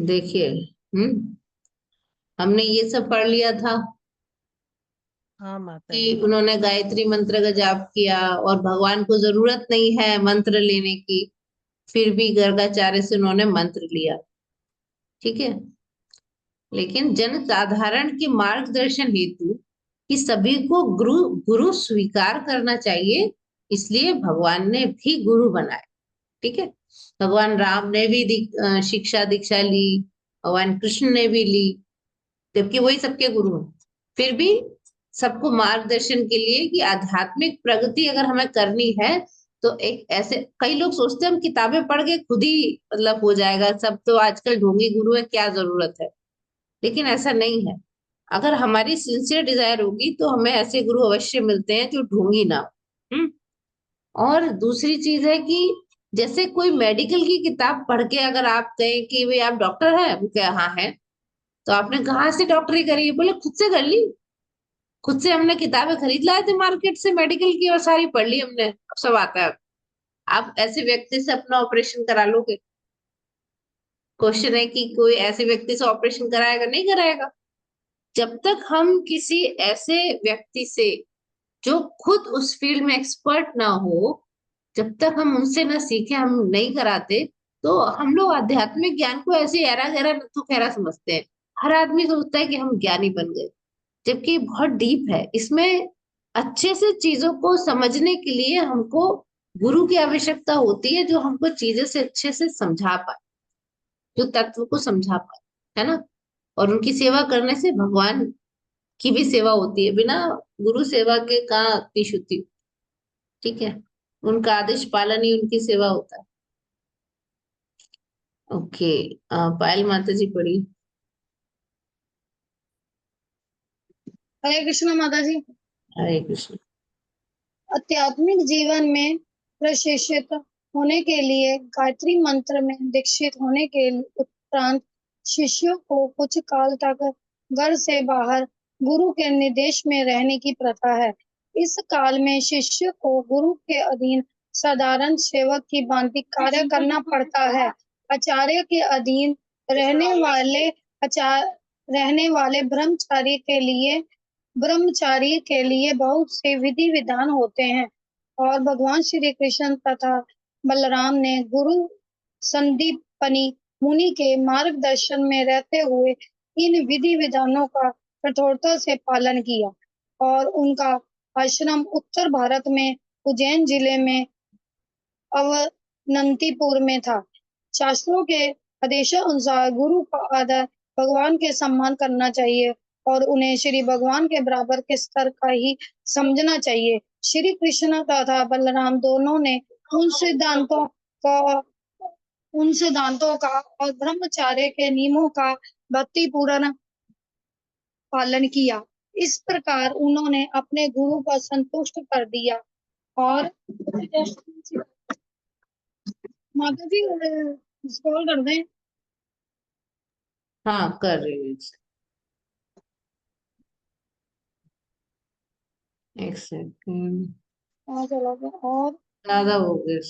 देखिए, हमने ये सब पढ़ लिया था हाँ माता कि जी। उन्होंने गायत्री मंत्र का जाप किया और भगवान को जरूरत नहीं है मंत्र लेने की, फिर भी गर्गाचार्य से उन्होंने मंत्र लिया। ठीक है। लेकिन जन साधारण के मार्गदर्शन हेतु कि सभी को गुरु गुरु स्वीकार करना चाहिए, इसलिए भगवान ने भी गुरु बनाए। ठीक है। भगवान राम ने भी शिक्षा दीक्षा ली, भगवान कृष्ण ने भी ली, जबकि वही सबके गुरु हैं। फिर भी सबको मार्गदर्शन के लिए कि आध्यात्मिक प्रगति अगर हमें करनी है तो एक ऐसे, कई लोग सोचते हैं हम किताबें पढ़ के खुद ही मतलब हो जाएगा, सब तो आजकल ढोंगी गुरु है, क्या जरूरत है। लेकिन ऐसा नहीं है। अगर हमारी सिंसियर डिजायर होगी तो हमें ऐसे गुरु अवश्य मिलते हैं जो ढोंगी ना हो। और दूसरी चीज है कि जैसे कोई मेडिकल की किताब पढ़ के अगर आप कहें कि भाई आप डॉक्टर हैं, वो क्या, हाँ है, तो आपने कहाँ से डॉक्टरी करी? बोले खुद से कर ली। खुद से हमने किताबें खरीद लाए थे मार्केट से मेडिकल की और सारी पढ़ ली हमने, अब सब आता है। आप ऐसे व्यक्ति से अपना ऑपरेशन करा लोगे? क्वेश्चन है कि कोई ऐसे व्यक्ति से ऑपरेशन कराएगा? नहीं कराएगा। जब तक हम किसी ऐसे व्यक्ति से जो खुद उस फील्ड में एक्सपर्ट ना हो, जब तक हम उनसे ना सीखे, हम नहीं कराते, तो हम लोग आध्यात्मिक ज्ञान को ऐसे ऐरा गैरा नथु खैरा समझते हैं। हर आदमी सोचता है कि हम ज्ञानी बन गए, जबकि बहुत डीप है इसमें। अच्छे से चीजों को समझने के लिए हमको गुरु की आवश्यकता होती है, जो हमको चीजें से अच्छे से समझा पाए, जो तत्व को समझा पाए, है ना। और उनकी सेवा करने से भगवान की भी सेवा होती है, बिना गुरु सेवा के कहाँ की शुद्धि। ठीक है। उनका आदेश पालन ही उनकी सेवा होता है। ओके। पायल माता जी पढ़ी। हरे कृष्ण माता जी। हरे कृष्ण। आध्यात्मिक जीवन में प्रशिक्षित होने के लिए गायत्री मंत्र में दीक्षित होने के उपरांत शिष्यों को कुछ काल तक घर से बाहर गुरु के निर्देश में रहने की प्रथा है। इस काल में शिष्य को गुरु के अधीन साधारण सेवक की भांति कार्य करना पड़ता है। आचार्य के अधीन रहने वाले रहने वाले ब्रह्मचारी के लिए बहुत से विधि विधान होते हैं और भगवान श्री कृष्ण तथा बलराम ने गुरु संदीपनी मुनि के मार्गदर्शन में रहते हुए इन विधि विधानों का कठोरता से पालन किया और उनका आश्रम उत्तर भारत में उज्जैन जिले में अवंतीपुर में था। शास्त्रों के आदेशानुसार गुरु का आदर भगवान के समान करना चाहिए और उन्हें श्री भगवान के बराबर के स्तर का ही समझना चाहिए। श्री कृष्ण तथा बलराम दोनों ने उन सिद्धांतों का और ब्रह्मचर्य के नियमों का भक्तिपूर्ण पालन किया। इस प्रकार उन्होंने अपने गुरु को संतुष्ट कर दिया और माता जी स्क्रॉल कर दें। हाँ कर रही हूँ। एक सेकंड। चला गया और ज्यादा हो गया।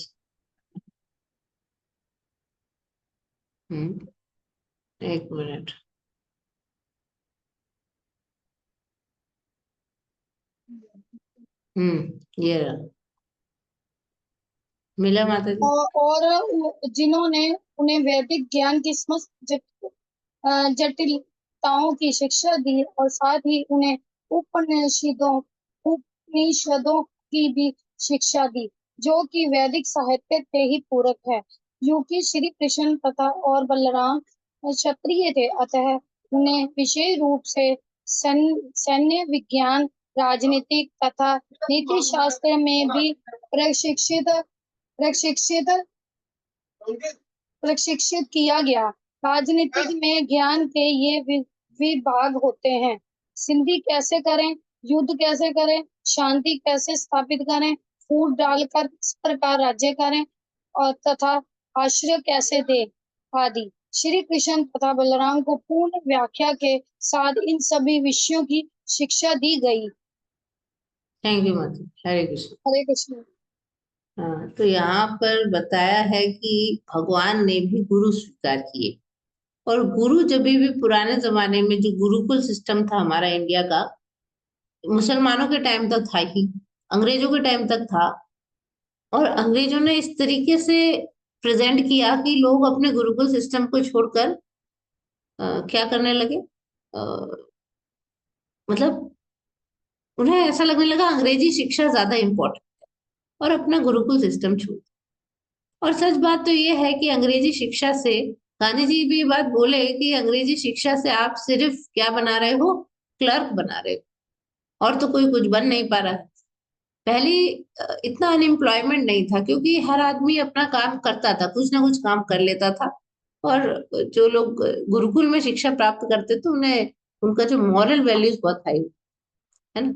हम्म। एक मिनट। ये रहा। मिला माता जी। और जिन्होंने उन्हें वैदिक ज्ञान की समस्त जटिलताओं की शिक्षा दी और साथ ही उन्हें उपनिषदों उपनिषदों की भी शिक्षा दी, जो कि वैदिक साहित्य के ही पूरक है। क्योंकि श्री कृष्ण तथा और बलराम क्षत्रिय थे, अतः उन्हें विशेष रूप से सैन्य विज्ञान, राजनीतिक तथा नीति शास्त्र में भी प्रशिक्षित प्रशिक्षित प्रशिक्षित किया गया। राजनीतिक में ज्ञान के ये विभाग होते हैं। संधि कैसे करें, युद्ध कैसे करें, शांति कैसे स्थापित करें, फूट डालकर किस प्रकार राज्य करें और तथा आश्रय कैसे दे आदि। श्री कृष्ण तथा बलराम को पूर्ण व्याख्या के साथ इन सभी विषयों की शिक्षा दी गई। थैंक यू माता जी। हरे कृष्ण। हरे कृष्ण। हाँ, तो यहाँ पर बताया है कि भगवान ने भी गुरु स्वीकार किए। और गुरु जब भी पुराने जमाने में जो गुरुकुल सिस्टम था हमारा इंडिया का, मुसलमानों के टाइम तक था ही, अंग्रेजों के टाइम तक था, और अंग्रेजों ने इस तरीके से प्रेजेंट किया कि लोग अपने गुरुकुल सिस्टम को छोड़कर क्या करने लगे, मतलब उन्हें ऐसा लगने लगा अंग्रेजी शिक्षा ज्यादा इम्पोर्टेंट, और अपना गुरुकुल सिस्टम छोड़। और सच बात तो ये है कि अंग्रेजी शिक्षा से, गांधी जी भी ये बात बोले कि अंग्रेजी शिक्षा से आप सिर्फ क्या बना रहे हो, क्लर्क बना रहे हो, और तो कोई कुछ बन नहीं पा रहा है। पहले इतना अनएम्प्लॉयमेंट नहीं था, क्योंकि हर आदमी अपना काम करता था, कुछ ना कुछ काम कर लेता था। और जो लोग गुरुकुल में शिक्षा प्राप्त करते थे उन्हें, उनका जो मॉरल वैल्यूज बहुत हाई है ना।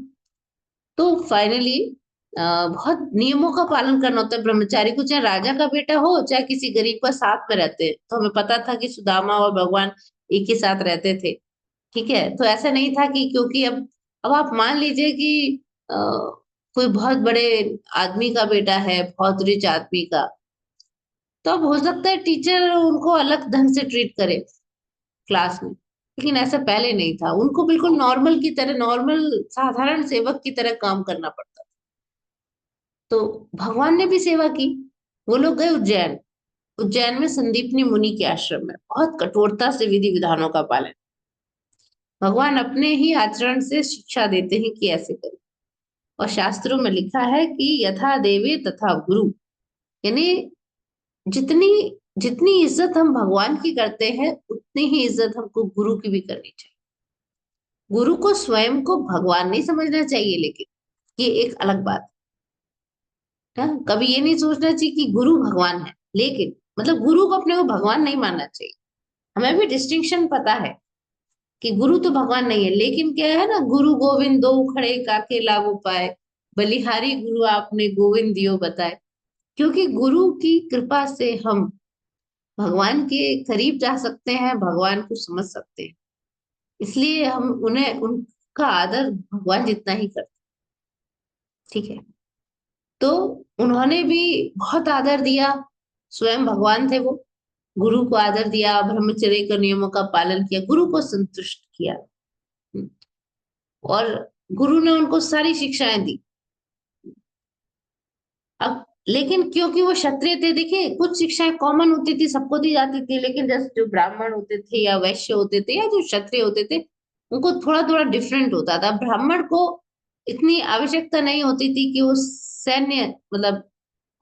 तो फाइनली बहुत नियमों का पालन करना होता है ब्रह्मचारी को, चाहे राजा का बेटा हो चाहे किसी गरीब का, साथ में रहते हैं। तो हमें पता था कि सुदामा और भगवान एक ही साथ रहते थे। ठीक है, तो ऐसा नहीं था कि क्योंकि अब आप मान लीजिए कि कोई बहुत बड़े आदमी का बेटा है, बहुत रिच आदमी का, तो अब हो सकता है टीचर उनको अलग ढंग से ट्रीट करे क्लास में। लेकिन ऐसा पहले नहीं था, उनको बिल्कुल नॉर्मल की तरह, नॉर्मल साधारण सेवक की तरह काम करना पड़ता। तो भगवान ने भी सेवा की। वो लोग गए उज्जैन। उज्जैन में संदीपनी मुनि के आश्रम में बहुत कठोरता से विधि विधानों का पालन, भगवान अपने ही आचरण से शिक्षा देते हैं कि ऐसे करें। और शास्त्रों में लिखा है कि यथा देवे तथा गुरु, यानी जितनी जितनी इज्जत हम भगवान की करते हैं उतनी ही इज्जत हमको गुरु की भी करनी चाहिए। गुरु को स्वयं को भगवान नहीं समझना चाहिए, लेकिन ये एक अलग बात है। कभी ये नहीं सोचना चाहिए कि गुरु भगवान है, लेकिन मतलब गुरु को अपने को भगवान नहीं मानना चाहिए। हमें भी डिस्टिंक्शन पता है कि गुरु तो भगवान नहीं है, लेकिन क्या है ना, गुरु गोविंद दो खड़े काके लागू पाए, बलिहारी गुरु आपने गोविंद दियो बताए। क्योंकि गुरु की कृपा से हम भगवान के करीब जा सकते हैं, भगवान को समझ सकते हैं। इसलिए हम उन्हें, उनका आदर भगवान जितना ही करते हैं। ठीक है, तो उन्होंने भी बहुत आदर दिया, स्वयं भगवान थे वो। गुरु को आदर दिया, ब्रह्मचर्य के नियमों का पालन किया, गुरु को संतुष्ट किया। और गुरु ने उनको सारी शिक्षाएं दी। अब लेकिन क्योंकि वो क्षत्रिय थे, देखिए कुछ शिक्षाएं कॉमन होती थी, सबको दी जाती थी, लेकिन जैसे जो ब्राह्मण होते थे या वैश्य होते थे या जो क्षत्रिय होते थे, उनको थोड़ा थोड़ा डिफरेंट होता था। ब्राह्मण को इतनी आवश्यकता नहीं होती थी कि वो सैन्य, मतलब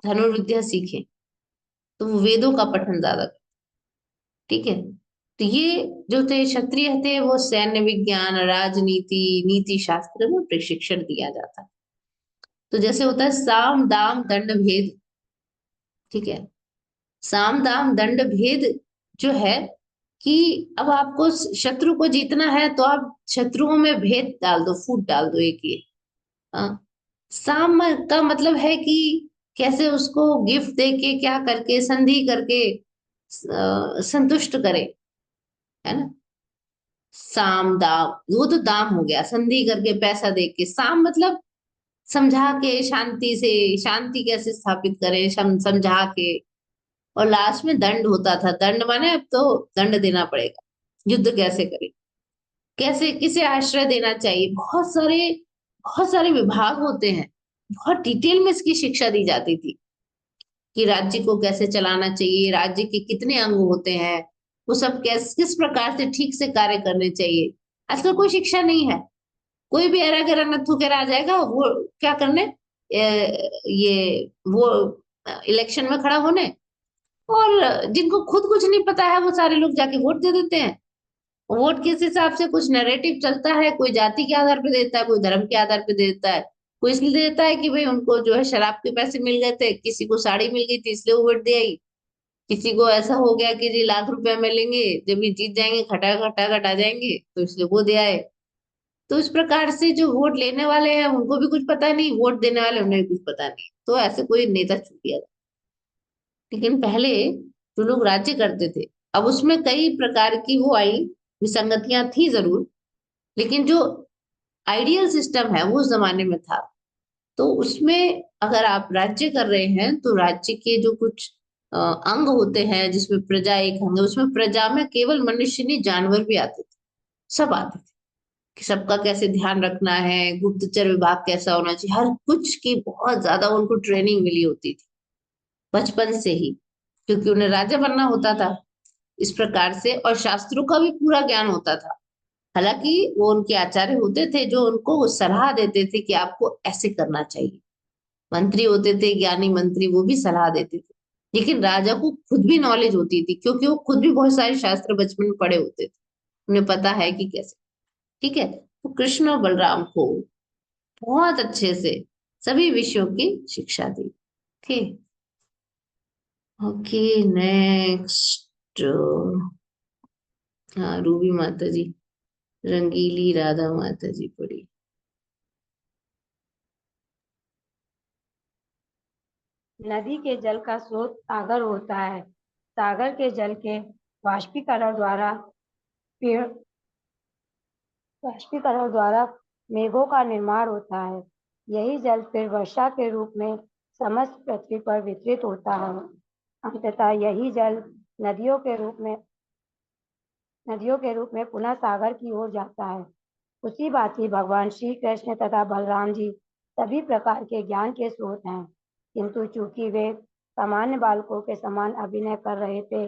धनुर्विद्या सीखे, तो वो वेदों का पठन ज्यादा। ठीक है, तो ये जो थे क्षत्रिय थे, वो सैन्य विज्ञान, राजनीति, नीति शास्त्र में प्रशिक्षण दिया जाता है। तो जैसे होता है साम दाम दंड भेद। ठीक है, साम दाम दंड भेद जो है कि अब आपको शत्रु को जीतना है तो आप शत्रुओं में भेद डाल दो, फूट डाल दो एक ये। हाँ, साम का मतलब है कि कैसे उसको गिफ्ट दे के, क्या करके, संधि करके संतुष्ट करे, है ना। साम दाम, वो तो दाम हो गया, संधि करके पैसा दे के। साम मतलब समझा के, शांति से, शांति कैसे स्थापित करें, समझा के। और लास्ट में दंड होता था। दंड माने अब तो दंड देना पड़ेगा, युद्ध कैसे करें, कैसे किसे आश्रय देना चाहिए। बहुत सारे विभाग होते हैं, बहुत डिटेल में इसकी शिक्षा दी जाती थी कि राज्य को कैसे चलाना चाहिए, राज्य के कितने अंग होते हैं, वो सब किस प्रकार से ठीक से कार्य करने चाहिए। आजकल कोई शिक्षा नहीं है। कोई भी एरा गैरा नत्थु के आ जाएगा, वो क्या करने, ये वो इलेक्शन में खड़ा होने, और जिनको खुद कुछ नहीं पता है वो सारे लोग जाके वोट दे देते हैं। वोट किस हिसाब से, कुछ नैरेटिव चलता है, कोई जाति के आधार पे देता है, कोई धर्म के आधार पे देता है, कोई इसलिए देता है कि भाई उनको जो है शराब के पैसे मिल गए थे, किसी को साड़ी मिल गई थी इसलिए वो वोट दे आई, किसी को ऐसा हो गया कि जी लाख रुपया मिलेंगे जब ये जीत जाएंगे, खटा खटा खटा जाएंगे, तो इसलिए वो दे आए। तो इस प्रकार से जो वोट लेने वाले हैं उनको भी कुछ पता नहीं, वोट देने वाले उन्हें भी कुछ पता नहीं, तो ऐसे कोई नेता चुन लिया। लेकिन पहले जो लोग राज्य करते थे, अब उसमें कई प्रकार की वो आई, विसंगतियां थी जरूर, लेकिन जो आइडियल सिस्टम है वो उस जमाने में था। तो उसमें अगर आप राज्य कर रहे हैं तो राज्य के जो कुछ अंग होते हैं, जिसमें प्रजा एक अंग है, उसमें प्रजा में केवल मनुष्य नहीं, जानवर भी आते थे, सब आते थे कि सबका कैसे ध्यान रखना है, गुप्तचर विभाग कैसा होना चाहिए, हर कुछ की बहुत ज्यादा उनको ट्रेनिंग मिली होती थी बचपन से ही, क्योंकि उन्हें राजा बनना होता था इस प्रकार से, और शास्त्रों का भी पूरा ज्ञान होता था। हालांकि वो उनके आचार्य होते थे जो उनको सलाह देते थे कि आपको ऐसे करना चाहिए, मंत्री होते थे, ज्ञानी मंत्री, वो भी सलाह देते थे, लेकिन राजा को खुद भी नॉलेज होती थी, क्योंकि वो खुद भी बहुत सारे शास्त्र बचपन में पढ़े होते थे, उन्हें पता है कि कैसे। ठीक है, तो कृष्ण और बलराम को बहुत अच्छे से सभी विषयों की शिक्षा दी थी। Okay, next. हाँ, रूबी माता जी, रंगीली राधा माता जी पढ़ी। नदी के जल का स्रोत सागर होता है। सागर के जल के वाष्पीकरण द्वारा पेड़ वाष्पीकरण द्वारा मेघों का निर्माण होता है। यही जल फिर वर्षा के रूप में समस्त पृथ्वी पर वितरित होता है। अंततः यही जल नदियों के रूप में पुनः सागर की ओर जाता है। उसी भांति भगवान श्री कृष्ण तथा बलराम जी सभी प्रकार के ज्ञान के स्रोत हैं, किंतु चूंकि वे सामान्य बालकों के समान अभिनय कर रहे थे,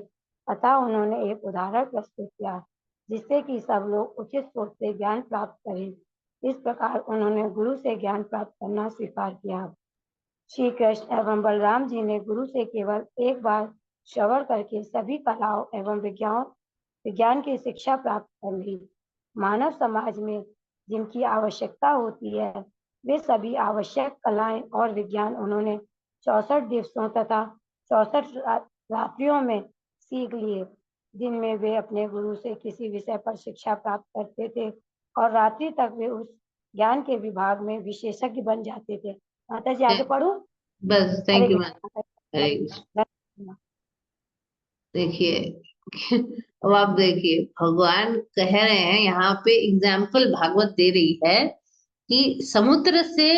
अतः उन्होंने एक उदाहरण प्रस्तुत किया जिससे कि सब लोग उचित सोच से ज्ञान प्राप्त करें। इस प्रकार उन्होंने गुरु से ज्ञान प्राप्त करना स्वीकार किया। श्री कृष्ण एवं बलराम जी ने गुरु से केवल एक बार श्रवण करके सभी कलाओं एवं विज्ञान की शिक्षा प्राप्त कर ली। मानव समाज में जिनकी आवश्यकता होती है, वे सभी आवश्यक कलाएं और विज्ञान उन्होंने 64 दिवसों तथा 64 रात्रियों में सीख लिए। दिन में वे अपने गुरु से किसी विषय पर शिक्षा प्राप्त करते थे और रात्रि तक वे उस ज्ञान के विभाग में विशेषज्ञ बन जाते थे। माता जी आगे पढ़ूं? बस, हरे थैंक यू मैम। कृष्ण। हरे कृष्ण। धन्यवाद। देखिए अब आप देखिए, भगवान कह रहे हैं यहाँ पे, एग्जाम्पल भागवत दे रही है कि समुद्र से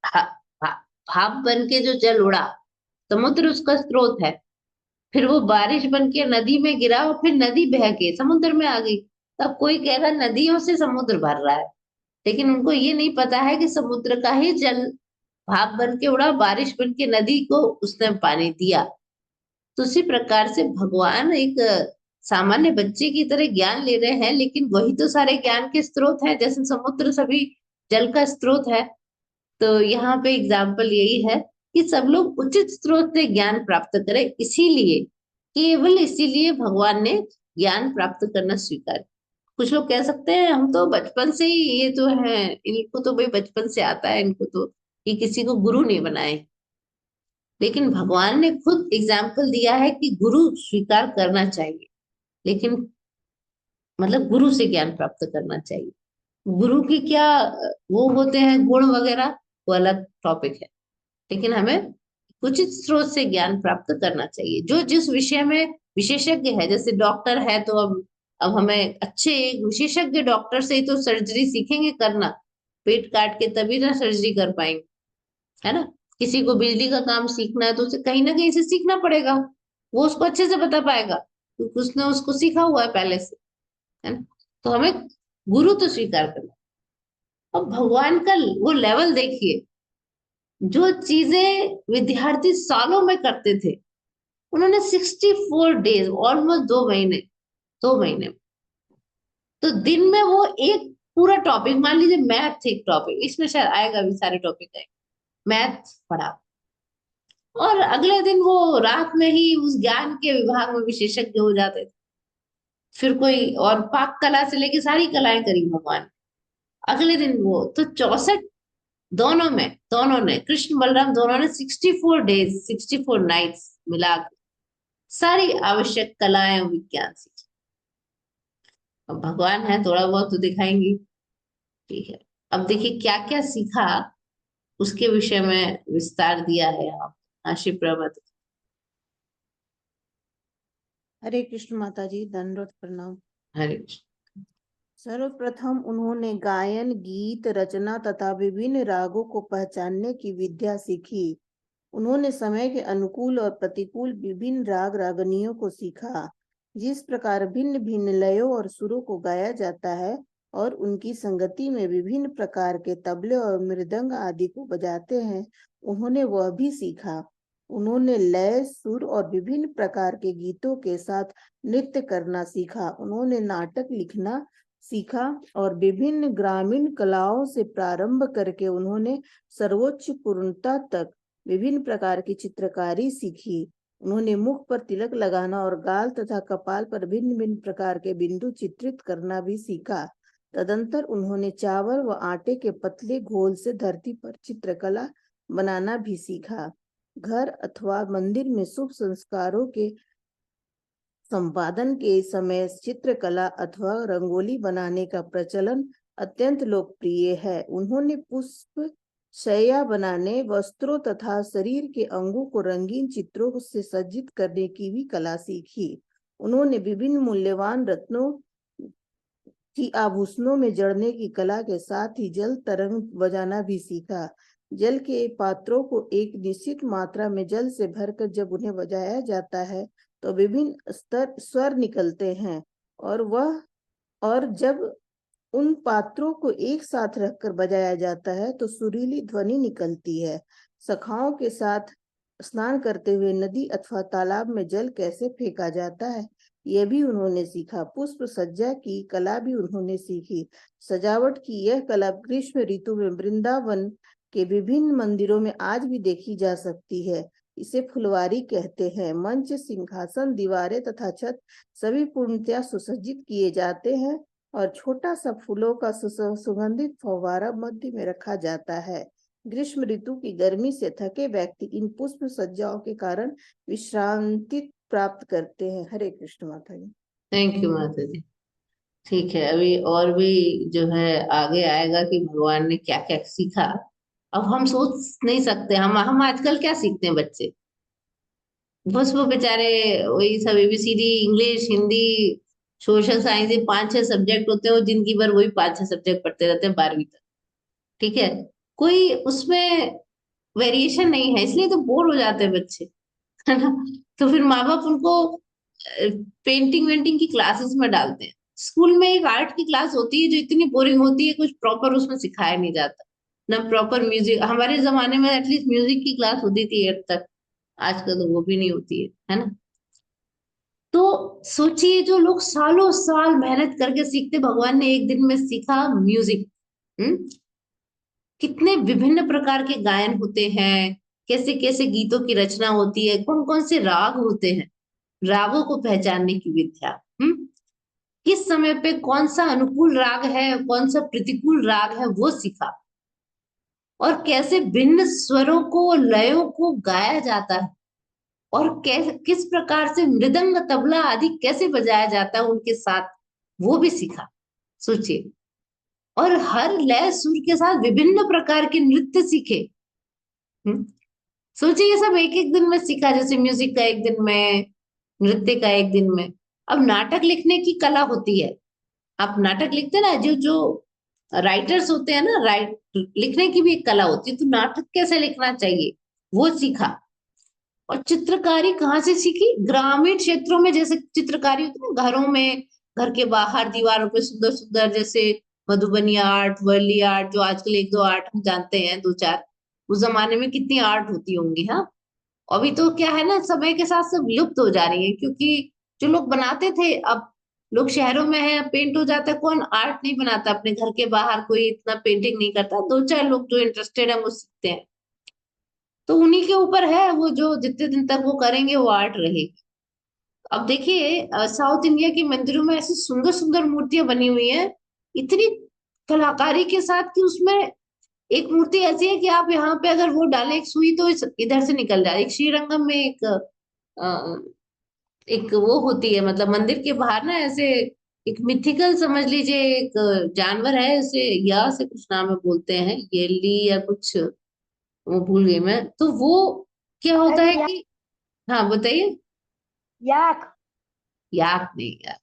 भाप बन के जो जल उड़ा, समुद्र उसका स्रोत है, फिर वो बारिश बन के नदी में गिरा और फिर नदी बह के समुद्र में आ गई। तब कोई कहेगा नदियों से समुद्र भर रहा है, लेकिन उनको ये नहीं पता है कि समुद्र का ही जल भाप बन के उड़ा, बारिश बन के नदी को उसने पानी दिया। तो उसी प्रकार से भगवान एक सामान्य बच्चे की तरह ज्ञान ले रहे हैं, लेकिन वही तो सारे ज्ञान के स्रोत है, जैसे समुद्र सभी जल का स्रोत है। तो यहाँ पे एग्जाम्पल यही है कि सब लोग उचित स्रोत से ज्ञान प्राप्त करें, इसीलिए, केवल इसीलिए भगवान ने ज्ञान प्राप्त करना स्वीकार किया। कुछ लोग कह सकते हैं हम तो बचपन से ही ये तो है, इनको तो भाई बचपन से आता है, इनको तो ये किसी को गुरु नहीं बनाए। लेकिन भगवान ने खुद एग्जाम्पल दिया है कि गुरु स्वीकार करना चाहिए, लेकिन मतलब गुरु से ज्ञान प्राप्त करना चाहिए। गुरु की क्या वो होते हैं गुण वगैरह, वो अलग टॉपिक है, लेकिन हमें उचित स्रोत से ज्ञान प्राप्त करना चाहिए। जो जिस विषय में विशेषज्ञ है, जैसे डॉक्टर है तो अब हमें अच्छे एक विशेषज्ञ डॉक्टर से ही तो सर्जरी सीखेंगे करना, पेट काट के तभी ना सर्जरी कर पाएंगे, है ना। किसी को बिजली का काम सीखना है तो उसे कहीं ना कहीं से सीखना पड़ेगा, वो उसको अच्छे से बता पाएगा क्योंकि उसने उसको सीखा हुआ है पहले से, है ना। तो हमें गुरु तो स्वीकार करना। अब भगवान का वो लेवल देखिए, जो चीजें विद्यार्थी सालों में करते थे, उन्होंने 64 डेज, ऑलमोस्ट 2 महीने, 2 महीने, तो दिन में वो एक पूरा टॉपिक, मान लीजिए मैथ एक टॉपिक, इसमें शायद आएगा भी, सारे टॉपिक आएंगे, मैथ पढ़ा, और अगले दिन वो रात में ही उस ज्ञान के विभाग में विशेषज्ञ हो जाते थे। फिर कोई और पाक कला से लेके सारी कलाएं करी भगवान, अगले दिन वो तो 64, दोनों ने कृष्ण बलराम दोनों ने 64 डेज, 64 नाइट्स मिला के सारी आवश्यक कलाएं और विज्ञान सीखे। अब भगवान है, थोड़ा बहुत तो दिखाएंगी। ठीक है, अब देखिए क्या क्या सीखा, उसके विषय में विस्तार दिया है आप आशी प्रमत। हरे कृष्ण माता जी, दंडवत प्रणाम। हरे कृष्ण। सर्वप्रथम उन्होंने गायन, गीत रचना तथा विभिन्न रागों को पहचानने की विद्या सीखी। उन्होंने समय के अनुकूल और प्रतिकूल विभिन्न राग रागनियों को सीखा। जिस प्रकार भिन्न भिन्न लयों और सुरों को गाया जाता है और उनकी संगति में विभिन्न प्रकार के तबले और मृदंग आदि को बजाते हैं, उन्होंने वह भी सीखा। उन्होंने लय, सुर और विभिन्न प्रकार के गीतों के साथ नृत्य करना सीखा। उन्होंने नाटक लिखना सीखा और विभिन्न ग्रामीण कलाओं से प्रारंभ करके उन्होंने सर्वोच्च पूर्णता तक विभिन्न प्रकार की चित्रकारी सीखी। उन्होंने मुख पर तिलक लगाना और गाल तथा कपाल पर भिन्न भिन्न प्रकार के बिंदु चित्रित करना भी सीखा। तदंतर उन्होंने चावल व आटे के पतले घोल से धरती पर चित्रकला बनाना भी सीखा। घर अथवा मंदिर में शुभ संस्कारों के संपादन के समय चित्रकला अथवा रंगोली बनाने का प्रचलन अत्यंत लोकप्रिय है। उन्होंने पुष्प शैया बनाने, वस्त्रों तथा शरीर के अंगों को रंगीन चित्रों से सज्जित करने की भी कला सीखी। उन्होंने विभिन्न मूल्यवान रत्नों की आभूषणों में जड़ने की कला के साथ ही जल तरंग बजाना भी सीखा। जल के पात्रों को एक निश्चित मात्रा में जल से भरकर जब उन्हें बजाया जाता है तो विभिन्न स्वर निकलते हैं और जब उन पात्रों को एक साथ रखकर बजाया जाता है तो सुरीली ध्वनि निकलती है। सखाओं के साथ स्नान करते हुए नदी अथवा तालाब में जल कैसे फेंका जाता है, यह भी उन्होंने सीखा। पुष्प सज्जा की कला भी उन्होंने सीखी। सजावट की यह कला ग्रीष्म ऋतु में वृंदावन के विभिन्न मंदिरों में आज भी देखी जा सकती है। इसे फुलवारी कहते हैं। मंच, सिंहासन, दीवारें तथा छत सभी पूर्णतया सुसज्जित किए जाते हैं और छोटा सा फूलों का सुगंधित फव्वारा मध्य में रखा जाता है। ग्रीष्म ऋतु की गर्मी से थके व्यक्ति इन पुष्प सज्जाओं के कारण विश्रांति प्राप्त करते हैं। हरे कृष्ण माता जी। थैंक यू माता जी। ठीक है, अभी और भी जो है आगे आएगा कि भगवान ने क्या क्या सीखा। अब हम सोच नहीं सकते, हम आजकल क्या सीखते हैं बच्चे, बस वो बेचारे वही सब A B C D, English, Hindi, social science, ये 5-6 सब्जेक्ट होते हैं, वो जिंदगी भर वही 5-6 सब्जेक्ट पढ़ते रहते हैं 12वीं तक। ठीक है, कोई उसमें वेरिएशन नहीं है, इसलिए तो बोर हो जाते हैं बच्चे, है ना। तो फिर माँ बाप उनको पेंटिंग वेंटिंग की क्लासेस में डालते हैं। स्कूल में एक आर्ट की क्लास होती है जो इतनी बोरिंग होती है, कुछ प्रॉपर उसमें सिखाया नहीं जाता, ना प्रॉपर म्यूजिक। हमारे जमाने में एटलीस्ट म्यूजिक की क्लास होती थी 8th तक, आजकल तो वो भी नहीं होती है ना। तो सोचिए, जो लोग सालों साल मेहनत करके सीखते, भगवान ने एक दिन में सीखा म्यूजिक। कितने विभिन्न प्रकार के गायन होते हैं, कैसे कैसे गीतों की रचना होती है, कौन कौन से राग होते हैं, रागों को पहचानने की विद्या। किस समय पे कौन सा अनुकूल राग है, कौन सा प्रतिकूल राग है, वो सीखा। और कैसे भिन्न स्वरों को, लयों को गाया जाता है, और कैसे किस प्रकार से मृदंग, तबला आदि कैसे बजाया जाता है उनके साथ, वो भी सीखा। सोचिए, और हर लय सुर के साथ विभिन्न प्रकार के नृत्य सीखे। सोचिए, ये सब एक एक दिन में सीखा, जैसे म्यूजिक का एक दिन में, नृत्य का एक दिन में। अब नाटक लिखने की कला होती है, आप नाटक लिखते हैं ना, जो जो राइटर्स होते हैं ना, लिखने की भी एक कला होती है, तो नाटक कैसे लिखना चाहिए वो सीखा। और चित्रकारी कहाँ से सीखी? ग्रामीण क्षेत्रों में जैसे चित्रकारी होती है ना, घरों में, घर के बाहर दीवारों पे सुंदर सुंदर, जैसे मधुबनी आर्ट, वर्ली आर्ट, जो आजकल 1-2 आर्ट हम जानते हैं, 2-4, उस जमाने में कितनी आर्ट होती होंगी। हाँ, अभी तो क्या है ना, समय के साथ सब लुप्त हो जा रही है, क्योंकि जो लोग बनाते थे, अब लोग शहरों में है, पेंट हो जाता है, कौन आर्ट नहीं बनाता अपने घर के बाहर, कोई इतना पेंटिंग नहीं करता, 2-4 लोग जो इंटरेस्टेड है वो सीखते हैं। तो उन्हीं के ऊपर है, वो जो जितने दिन तक वो करेंगे वो आर्ट रहेगी। अब देखिए, साउथ इंडिया के मंदिरों में ऐसी सुंदर सुंदर मूर्तियां बनी हुई हैं, इतनी कलाकारी के साथ, कि उसमें एक मूर्ति ऐसी है कि आप यहाँ पे अगर वो डाले एक सुई तो इधर से निकल जाए। एक श्रीरंगम में एक वो होती है, मतलब मंदिर के बाहर ना, ऐसे एक मिथिकल समझ लीजिए, एक जानवर है, ऐसे या से कुछ नाम है, बोलते हैं येली या कुछ, वो भूल गई मैं। तो वो क्या होता है कि, हाँ बताइए। याक। याक नहीं यार,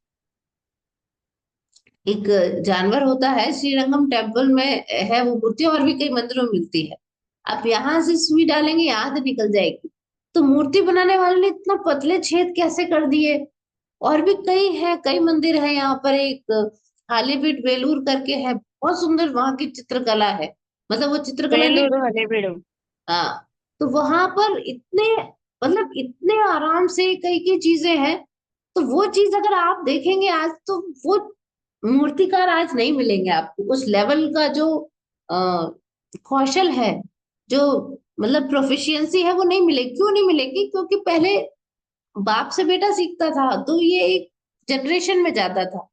एक जानवर होता है, श्रीरंगम टेम्पल में है वो मूर्ति, और भी कई मंदिरों में मिलती है। आप यहाँ से सुई डालेंगे यहाँ से निकल जाएगी। तो मूर्ति बनाने वाले ने इतना पतले छेद कैसे कर दिए। और भी कई है, कई मंदिर है यहाँ पर। एक हालीपीठ बेलूर करके है, बहुत सुंदर वहां की चित्रकला है। मतलब वो चित्रकला नहीं। बेलूर हलेबीडु। हाँ, तो वहां पर इतने, मतलब इतने आराम से कई कई चीजें हैं। तो वो चीज अगर आप देखेंगे आज, तो वो मूर्तिकार आज नहीं मिलेंगे आपको। उस लेवल का जो कौशल है, जो मतलब प्रोफिशिएंसी है, वो नहीं मिलेगी। क्यों नहीं मिलेगी? क्योंकि पहले बाप से बेटा सीखता था तो ये एक जनरेशन में जाता था।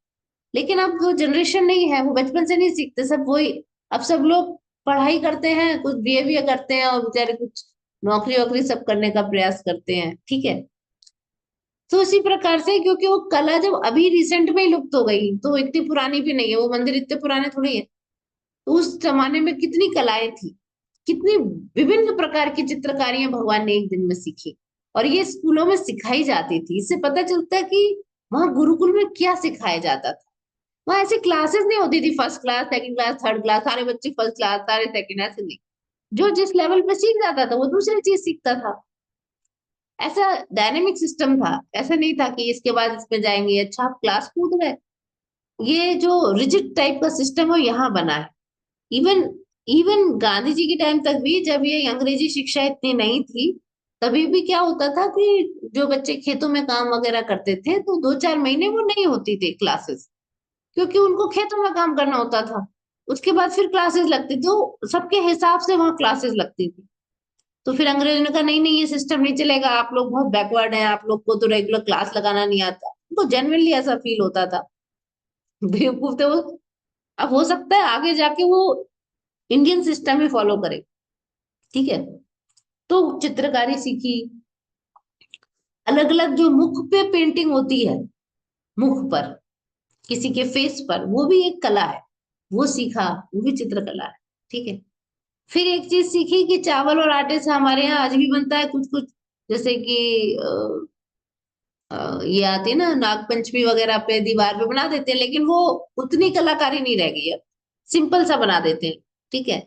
लेकिन अब वो जनरेशन नहीं है, वो बचपन से नहीं सीखते सब वही। अब सब लोग पढ़ाई करते हैं, कुछ बीए करते हैं, और बेचारे कुछ नौकरी वोकरी सब करने का प्रयास करते हैं। ठीक है। तो इसी प्रकार से, क्योंकि वो कला जब अभी रिसेंट में ही लुप्त हो गई, तो इतनी पुरानी भी नहीं है वो मंदिर, इतने पुराने थोड़ी है। तो उस जमाने में कितनी कलाएं थी, कितनी विभिन्न प्रकार की चित्रकारियां भगवान ने एक दिन में सीखी। और ये स्कूलों में सिखाई जाती थी। इससे पता चलता है कि वहां गुरुकुल में क्या सिखाया जाता था। वहां ऐसी क्लासेस नहीं होती थी, first class, second class, third class, सारे बच्चे फर्स्ट क्लास, सारे सेकंड, ऐसे नहीं। जो जिस लेवल पे सीख जाता था वो दूसरी चीज सीखता था। ऐसा डायनेमिक सिस्टम था। ऐसा नहीं था कि इसके बाद इसमें जाएंगे, अच्छा आप क्लास कूद गए। ये जो रिजिड टाइप का सिस्टम है यहाँ बना है। इवन इवन गांधी जी के टाइम तक भी, जब ये अंग्रेजी शिक्षा इतनी नहीं थी, तभी भी क्या होता था कि जो बच्चे खेतों में काम वगैरह करते थे, तो 2-4 महीने वो नहीं होती थी क्लासेस, क्योंकि उनको खेतों में काम करना होता था। उसके बाद फिर क्लासेस लगती थी, तो सबके हिसाब से वहां क्लासेस लगती थी। तो फिर अंग्रेजों ने कहा नहीं नहीं, ये सिस्टम नहीं चलेगा, आप लोग बहुत बैकवर्ड हैं, आप लोग को तो रेगुलर क्लास लगाना नहीं आता। उनको जेन्युइनली ऐसा फील होता था। बेवकूफ थे वो। अब हो सकता है आगे जाके वो इंडियन सिस्टम ही फॉलो करे। ठीक है। तो चित्रकारी सीखी। अलग अलग जो मुख पे पेंटिंग होती है, मुख पर, किसी के फेस पर, वो भी एक कला है। वो सीखा, वो भी चित्रकला है। ठीक है। फिर एक चीज सीखी कि चावल और आटे से हमारे यहाँ आज भी बनता है कुछ कुछ। जैसे कि ये आती है ना, नागपंचमी वगैरह पे दीवार पे बना देते हैं, लेकिन वो उतनी कलाकारी नहीं रह गई है। सिंपल सा बना देते हैं। ठीक है।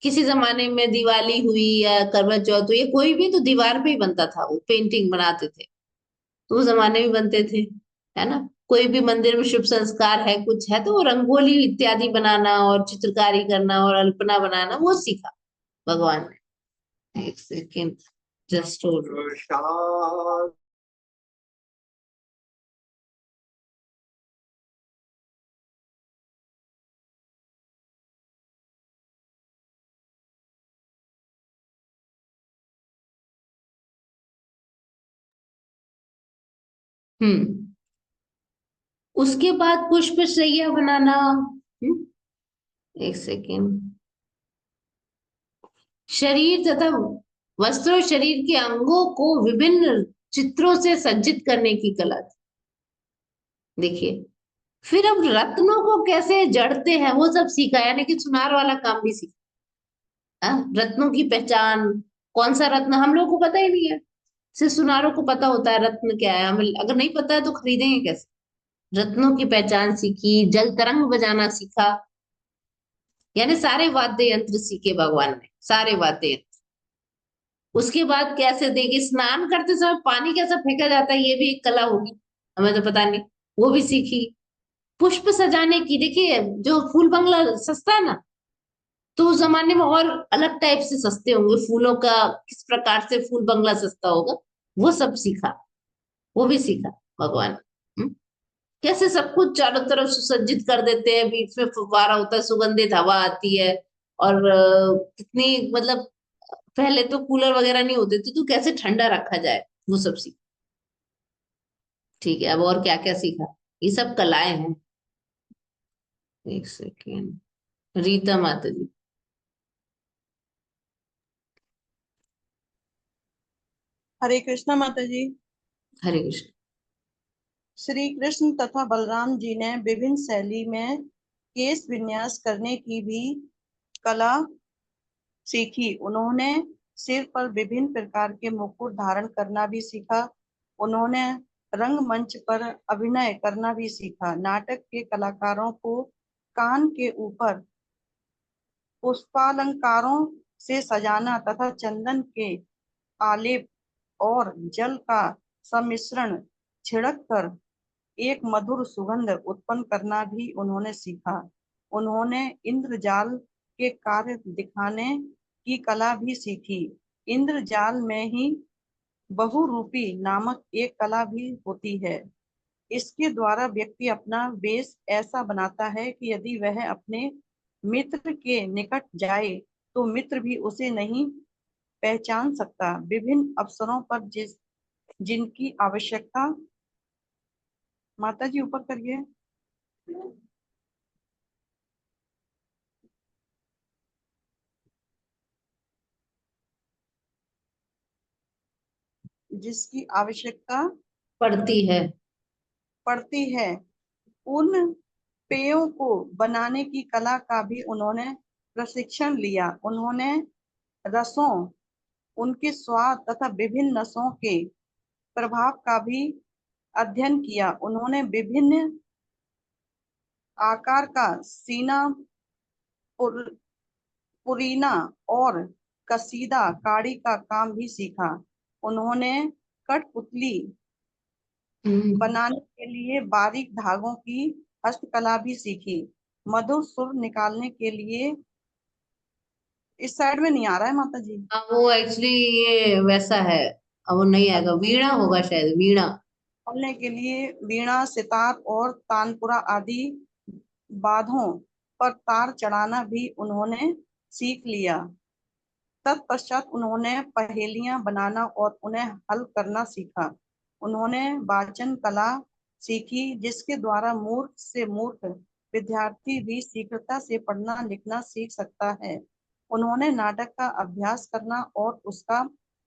किसी जमाने में दिवाली हुई या करवा चौथ हुई, कोई भी तो दीवार पे ही बनता था, वो पेंटिंग बनाते थे। तो उस जमाने में बनते थे, है ना। कोई भी मंदिर में शुभ संस्कार है, कुछ है, तो वो रंगोली इत्यादि बनाना और चित्रकारी करना और अल्पना बनाना वो सीखा भगवान ने। एक सेकेंड, जस्ट उसके बाद पुष्प शैया बनाना। एक सेकेंड। शरीर तथा वस्त्रों, शरीर के अंगों को विभिन्न चित्रों से सज्जित करने की कला थी। देखिए, फिर अब रत्नों को कैसे जड़ते हैं वो सब सीखा, यानी कि सुनार वाला काम भी सीखा। रत्नों की पहचान, कौन सा रत्न हम लोग को पता ही नहीं है। सिर्फ सुनारों को पता होता है रत्न क्या है। हमें अगर नहीं पता है तो खरीदेंगे कैसे। रत्नों की पहचान सीखी, जल तरंग बजाना सीखा। यानी सारे वाद्य यंत्र सीखे भगवान ने, सारे वाद्य यंत्र। उसके बाद कैसे, देखिए, स्नान करते समय पानी कैसा फेंका जाता है, ये भी एक कला होगी, हमें तो पता नहीं। वो भी सीखी। पुष्प सजाने की, देखिए जो फूल बंगला सस्ता है ना, तो उस जमाने में और अलग टाइप से सस्ते होंगे फूलों का, किस प्रकार से फूल बंगला सस्ता होगा, वो सब सीखा। वो भी सीखा भगवान। कैसे सब कुछ चारों तरफ सुसज्जित कर देते हैं, बीच में फुव्वारा होता है, सुगंधित हवा आती है। और कितनी, मतलब पहले तो कूलर वगैरह नहीं होते थे, तो कैसे ठंडा रखा जाए, वो सब सीखा। ठीक है। अब और क्या क्या सीखा, ये सब कलाएं हैं। एक सेकेंड, रीता माता जी। हरे कृष्णा माता जी। हरे कृष्ण। श्री कृष्ण तथा बलराम जी ने विभिन्न शैली में केश विन्यास करने की भी कला सीखी। उन्होंने सिर पर विभिन्न प्रकार के मुकुट धारण करना भी सीखा। उन्होंने रंगमंच पर अभिनय करना भी सीखा। नाटक के कलाकारों को कान के ऊपर पुष्पालंकारों से सजाना तथा चंदन के आलेप और जल का सम्मिश्रण छिड़क कर एक मधुर सुगंध उत्पन्न करना भी उन्होंने सीखा। उन्होंने इंद्रजाल के कार्य दिखाने की कला भी सीखी। इंद्रजाल में ही बहुरूपी नामक एक कला भी होती है। इसके द्वारा व्यक्ति अपना वेश ऐसा बनाता है कि यदि वह अपने मित्र के निकट जाए तो मित्र भी उसे नहीं पहचान सकता। विभिन्न अवसरों पर जिनकी आवश्यकता, माता जी ऊपर करिए, जिसकी आवश्यकता पड़ती है उन पेयों को बनाने की कला का भी उन्होंने प्रशिक्षण लिया। उन्होंने रसों, उनके स्वाद तथा विभिन्न नसों के प्रभाव का भी अध्ययन किया। उन्होंने विभिन्न आकार का सीना, पुरीना और कसीदा काड़ी का काम भी सीखा। उन्होंने कठपुतली बनाने के लिए बारीक धागों की हस्तकला भी सीखी। मधुर सुर निकालने के लिए, इस साइड में नहीं आ रहा है माता जी, वो एक्चुअली ये वैसा है, अब वो नहीं आएगा, वीणा होगा शायद, वीणा। बोलने के लिए वीणा, सितार और तानपुरा आदि बाधों पर तार चढ़ाना भी उन्होंने सीख लिया। तत्पश्चात उन्होंने पहेलियां बनाना और उन्हें हल करना सीखा। उन्होंने वाचन कला सीखी, जिसके द्वारा मूर्ख से मूर्ख विद्यार्थी भी शीघ्रता से पढ़ना लिखना सीख सकता है। उन्होंने नाटक का अभ्यास करना और उसका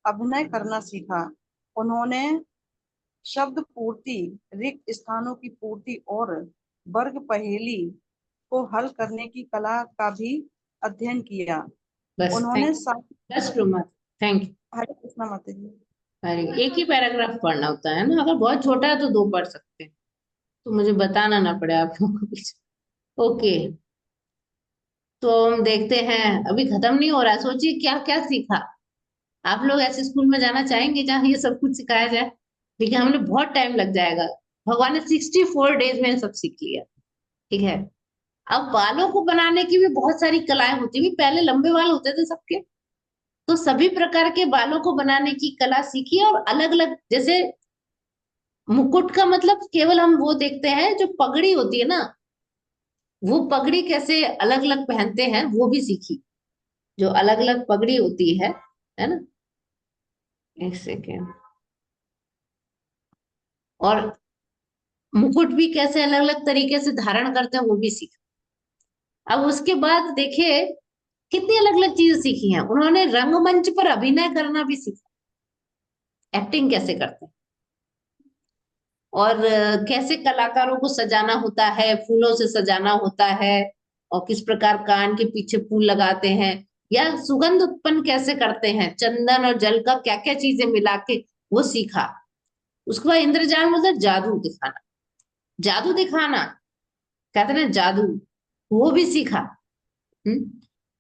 अभिनय करना सीखा। उन्होंने शब्द पूर्ति, रिक्त स्थानों की पूर्ति और वर्ग पहेली को हल करने की कला का भी अध्ययन किया। बस उन्होंने बस थैंक यू। हरे कृष्णा माता जी। एक ही पैराग्राफ पढ़ना होता है ना, अगर बहुत छोटा है तो 2 पढ़ सकते हैं, तो मुझे बताना ना पड़े आप लोगों को पीछे। ओके, तो हम देखते हैं, अभी खत्म नहीं हो रहा है, सोचिए क्या क्या सीखा। आप लोग ऐसे स्कूल में जाना चाहेंगे जहाँ ये सब कुछ सिखाया जाए? लेकिन हमें बहुत टाइम लग जाएगा। भगवान ने 64 डेज में सब सीख लिया। ठीक है, अब बालों को बनाने की भी बहुत सारी कलाएं होती है। पहले लंबे बाल होते थे सबके, तो सभी प्रकार के बालों को बनाने की कला सीखी, और अलग अलग, जैसे मुकुट का मतलब केवल हम वो देखते हैं, जो पगड़ी होती है ना, वो पगड़ी कैसे अलग अलग पहनते हैं वो भी सीखी, जो अलग अलग पगड़ी होती है ना। एक सेकेंड। और मुकुट भी कैसे अलग अलग तरीके से धारण करते हैं वो भी सीखा। अब उसके बाद देखिए कितनी अलग अलग चीजें सीखी हैं उन्होंने। रंगमंच पर अभिनय करना भी सीखा, एक्टिंग कैसे करते हैं, और कैसे कलाकारों को सजाना होता है, फूलों से सजाना होता है, और किस प्रकार कान के पीछे फूल लगाते हैं, या सुगंध उत्पन्न कैसे करते हैं, चंदन और जल का क्या क्या चीजें मिला के, वो सीखा। उसके बाद इंद्रजाल मतलब जादू दिखाना, जादू दिखाना कहते हैं ना, जादू, वो भी सीखा।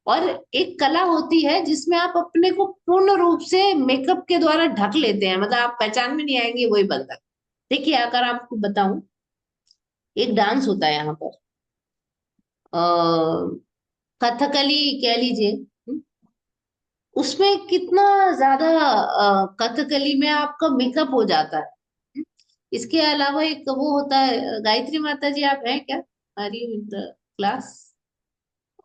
और एक कला होती है जिसमें आप अपने को पूर्ण रूप से मेकअप के द्वारा ढक लेते हैं, मतलब आप पहचान में नहीं आएंगे वही बंदा। देखिए अगर आपको बताऊं, एक डांस होता है यहाँ पर, कथकली कह लीजिए। उसमें कितना ज्यादा कथकली में आपका मेकअप हो जाता है। इसके अलावा एक वो होता है, गायत्री माता जी आप हैं क्या, are you in the class?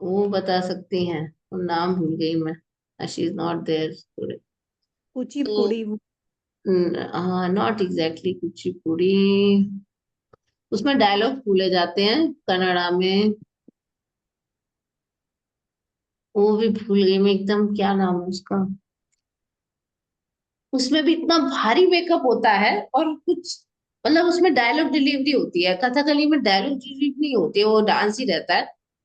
वो बता सकती हैं, वो नाम भूल गई मैं, she is not there today. तो कुचिपुड़ी। हाँ, नॉट एग्जैक्टली कुचिपुड़ी, उसमें डायलॉग भूले जाते हैं कन्नड़ा में, वो भी भूल गई मैं एकदम, क्या नाम है उसका। उसमें भी इतना भारी मेकअप होता है, और कुछ मतलब उसमें डायलॉग डिलीवरी होती है। कथकली में डायलॉग डिलीवरी नहीं होती है, वो डांस ही रहता है,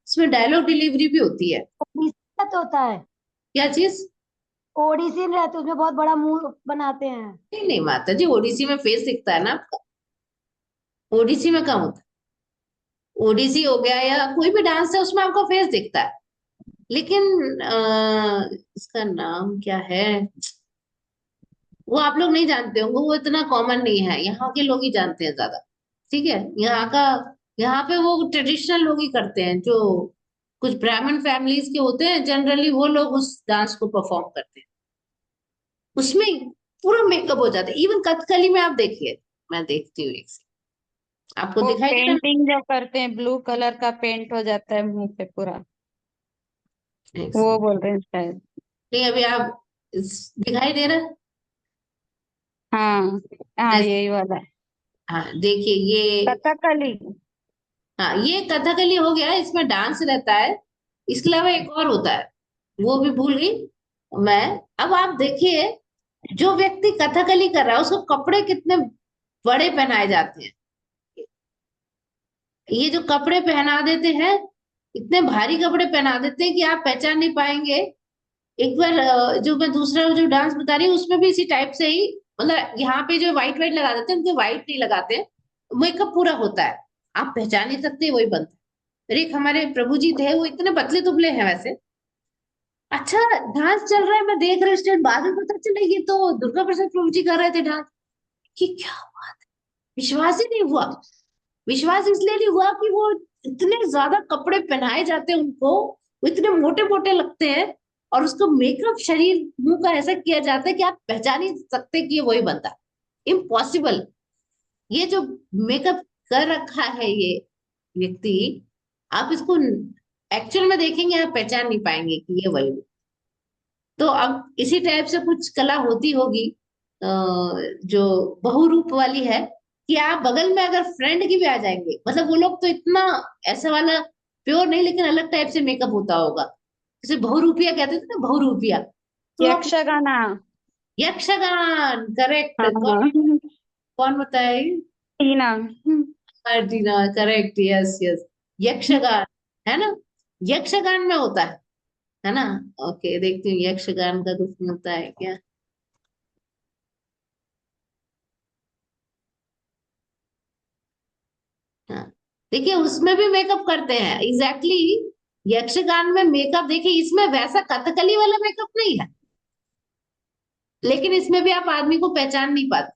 इसमें डायलॉग डिलीवरी भी होती है। ओडिसी होता है, क्या चीज? ओडिसी रहते उसमें बहुत बड़ा मुंह बनाते हैं। नहीं नहीं माता जी, ओडिसी में फेस दिखता है ना आपका, ओडिसी में कहाँ होता है? ओडिसी हो गया या कोई भी डांस है उसमें आपका फेस दिखता है। लेकिन इसका नाम क्या है, वो आप लोग नहीं जानते होंगे, वो इतना कॉमन नहीं है, यहाँ के लोग ही जानते हैं ज्यादा। ठीक है, यहाँ पे वो ट्रेडिशनल लोग ही करते हैं, जो कुछ ब्राह्मण फैमिलीज के होते हैं जनरली, वो लोग उस डांस को परफॉर्म करते हैं। उसमें पूरा मेकअप हो जाता है, इवन कथकली में आप देखिए, मैं देखती हूँ एक से, आपको वो दिखाई दे रहा पेंटिंग जो करते हैं, ब्लू कलर का पेंट हो जाता है मुंह पे पूरा, है? एक वो सेकंड। बोल रहे हैं शायद। नहीं, अभी आप दिखाई दे रहा है? हाँ हाँ, जैसे, यही वाला है। हाँ देखिए ये, कथकली। हाँ ये कथकली हो गया, इसमें डांस रहता है। इसके अलावा एक और होता है, वो भी भूल गई मैं। अब आप देखिए, जो व्यक्ति कथकली कर रहा है उसको कपड़े कितने बड़े पहनाए जाते हैं। ये जो कपड़े पहना देते हैं, इतने भारी कपड़े पहना देते हैं कि आप पहचान नहीं पाएंगे। एक बार जो मैं दूसरा जो डांस बता रही हूँ उसमें भी इसी टाइप से ही, मतलब यहाँ पे जो व्हाइट व्हाइट लगा देते हैं, उनके व्हाइट नहीं लगाते, मेकअप पूरा होता है, आप पहचान नहीं सकते वही बनता है। फिर एक हमारे प्रभु जी थे, वो इतने पतले दुबले हैं वैसे। अच्छा, डांस चल रहा है, मैं देख रही स्टेट, बाद में पता चला ये तो दुर्गा प्रसाद प्रभु जी कर रहे थे डांस। कि क्या बात है, विश्वास ही नहीं हुआ। विश्वास इसलिए नहीं हुआ कि वो इतने ज्यादा कपड़े पहनाए जाते हैं उनको, वो इतने मोटे मोटे लगते हैं, और उसको मेकअप शरीर मुंह का ऐसा किया जाता है कि आप पहचान ही सकते कि ये वही बनता है। इम्पॉसिबल। ये जो मेकअप कर रखा है ये व्यक्ति, आप इसको एक्चुअल में देखेंगे आप पहचान नहीं पाएंगे कि ये वही है। तो अब इसी टाइप से कुछ कला होती होगी जो बहुरूप वाली है, कि आप बगल में अगर फ्रेंड की भी आ जाएंगे, मतलब वो लोग तो इतना ऐसा वाला प्योर नहीं, लेकिन अलग टाइप से मेकअप होता होगा, जैसे बहुरूपिया कहते थे ना, बहुरूपिया। तो आप, यक्षगाना। यक्षगान, करेक्ट। हाँ कौन, हाँ। कौन बताए? Tina. Arjuna, correct, yes yes. Yakshagana, है ना, यक्षगान में होता है ना। ओके, देखती हूँ यक्षगान का कुछ होता है क्या। हाँ, देखिए उसमें भी मेकअप करते हैं, एग्जैक्टली exactly, यक्षगान में मेकअप देखिए, इसमें वैसा कथकली वाला मेकअप नहीं है, लेकिन इसमें भी आप आदमी को पहचान नहीं पाते,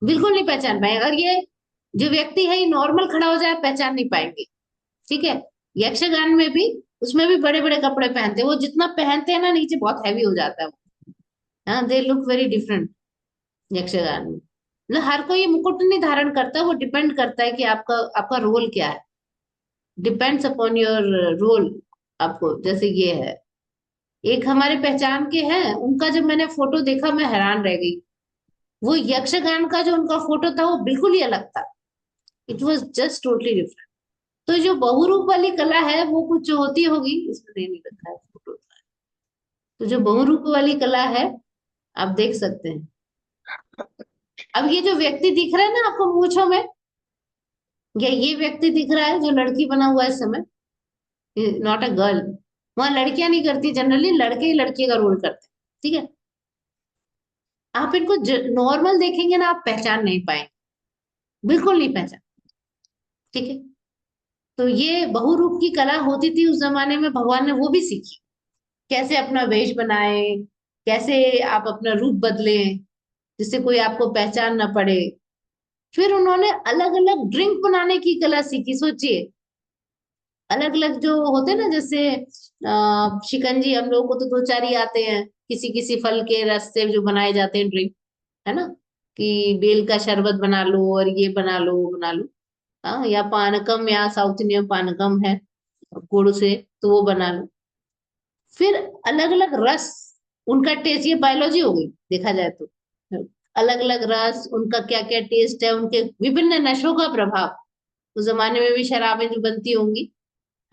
बिल्कुल नहीं पहचान पाए। अगर ये जो व्यक्ति है ये नॉर्मल खड़ा हो जाए, पहचान नहीं पाएंगे। ठीक है, यक्षगान में भी, उसमें भी बड़े बड़े कपड़े पहनते हैं, वो जितना पहनते हैं ना नीचे बहुत हैवी हो जाता है वो। हाँ, they look very different Yakshagana में। मतलब हर कोई ये मुकुट नहीं धारण करता, वो डिपेंड करता है कि आपका आपका रोल क्या है, डिपेंड्स अपॉन योर रोल। आपको जैसे ये है, एक हमारे पहचान के हैं, उनका जब मैंने फोटो देखा मैं हैरान रह गई। वो यक्षगान का जो उनका फोटो था वो बिल्कुल ही अलग था, it was just totally different. तो जो बहुरूप वाली कला है वो कुछ होती होगी, इसमें दे नहीं रखा है फोटो। तो जो बहुरूप वाली कला है, आप देख सकते हैं। अब ये जो व्यक्ति दिख रहा है ना आपको मूंछों में, या ये व्यक्ति दिख रहा है जो लड़की बना हुआ है इस समय, नॉट अ गर्ल। वहां लड़कियां नहीं करती, जनरली लड़के ही लड़की का रोल करते हैं। ठीक है, आप इनको नॉर्मल देखेंगे ना, आप पहचान नहीं पाएंगे, बिल्कुल नहीं पहचान। ठीक है, तो ये बहुरूप की कला होती थी उस जमाने में, भगवान ने वो भी सीखी, कैसे अपना वेश बनाए, कैसे आप अपना रूप बदले जिससे कोई आपको पहचान ना पड़े। फिर उन्होंने अलग अलग ड्रिंक बनाने की कला सीखी, सोचिए। अलग अलग जो होते हैं ना, जैसे शिकंजी, हम लोगों को तो दो चार ही आते हैं, किसी किसी फल के रस से जो बनाए जाते हैं ड्रिंक, है ना, कि बेल का शरबत बना लो और ये बना लो वो बना लो। हाँ, या पानकम, या साउथ इंडियन पानकम है गुड़ से, तो वो बना लो। फिर अलग अलग रस, उनका टेस्ट, ये बायोलॉजी हो गई देखा जाए तो। अलग अलग रस, उनका क्या क्या टेस्ट है, उनके विभिन्न नशों का प्रभाव, उस जमाने में भी शराबें जो बनती होंगी,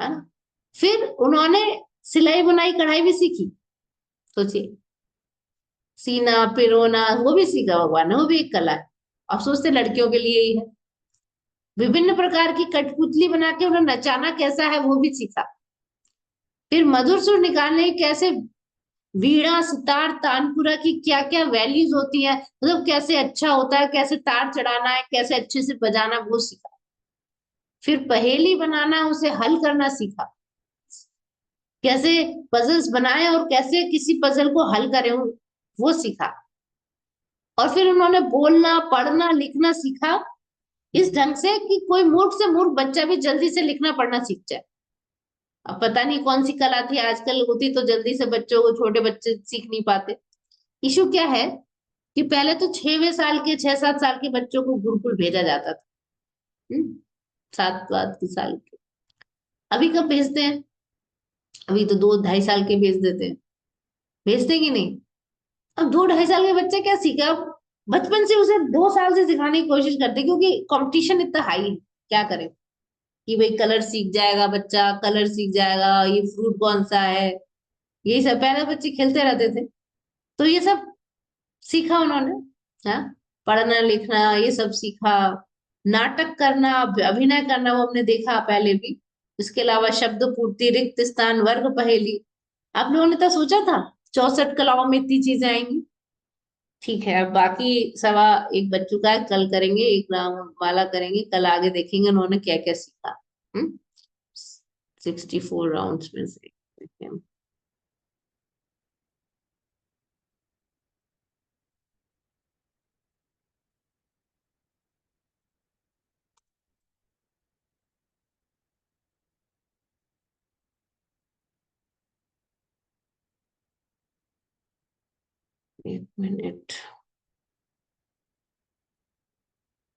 है ना। फिर उन्होंने सिलाई बुनाई कढ़ाई भी सीखी, सोचिए। सीना पिरोना वो भी सीखा भगवान ने, वो भी एक कला है। अब सोचते लड़कियों के लिए ही है। विभिन्न प्रकार की कठपुतली बना के उन्हें नचाना कैसा है वो भी सीखा। फिर मधुर सुर निकालने कैसे, वीणा सितार तानपुरा की क्या क्या वैल्यूज होती है, मतलब कैसे अच्छा होता है, कैसे तार चढ़ाना है, कैसे अच्छे से बजाना, वो सीखा। फिर पहेली बनाना, उसे हल करना सीखा। कैसे पजल्स बनाए और कैसे किसी पजल को हल करें, वो सीखा। और फिर उन्होंने बोलना पढ़ना लिखना सीखा इस ढंग से कि कोई मूर्ख से मूर्ख बच्चा भी जल्दी से लिखना पढ़ना सीख जाए। अब पता नहीं कौन सी कला थी आजकल, होती तो जल्दी से बच्चों को, छोटे बच्चे सीख नहीं पाते। इशू क्या है कि पहले तो 6वें साल के 6-7 साल के बच्चों को गुरुकुल भेजा जाता था। 7-8 साल के। अभी कब भेजते हैं? अभी तो 2-2.5 साल के भेज देते हैं। भेजते कि नहीं? अब 2-2.5 साल के बच्चे क्या सीखा? अब बचपन से उसे 2 साल से सिखाने की कोशिश करते हैं, क्योंकि कंपटीशन इतना हाई है। क्या करें कि भाई कलर सीख जाएगा बच्चा, कलर सीख जाएगा, ये फ्रूट कौन सा है, यही सब। पहले बच्चे खेलते रहते थे, तो ये सब सीखा उन्होंने। हाँ, पढ़ना लिखना ये सब सीखा। नाटक करना, अभिनय करना, वो हमने देखा पहले भी। इसके अलावा शब्द पूर्ति, रिक्त स्थान, वर्ग पहेली। आप लोगों ने तो सोचा था 64 कलाओं में इतनी चीजें आएंगी? ठीक है, अब बाकी सवा एक बच चुका है, कल करेंगे, एक राउंड वाला करेंगे, कल आगे देखेंगे उन्होंने क्या क्या सीखा। 64 राउंड्स में से। एक मिनट।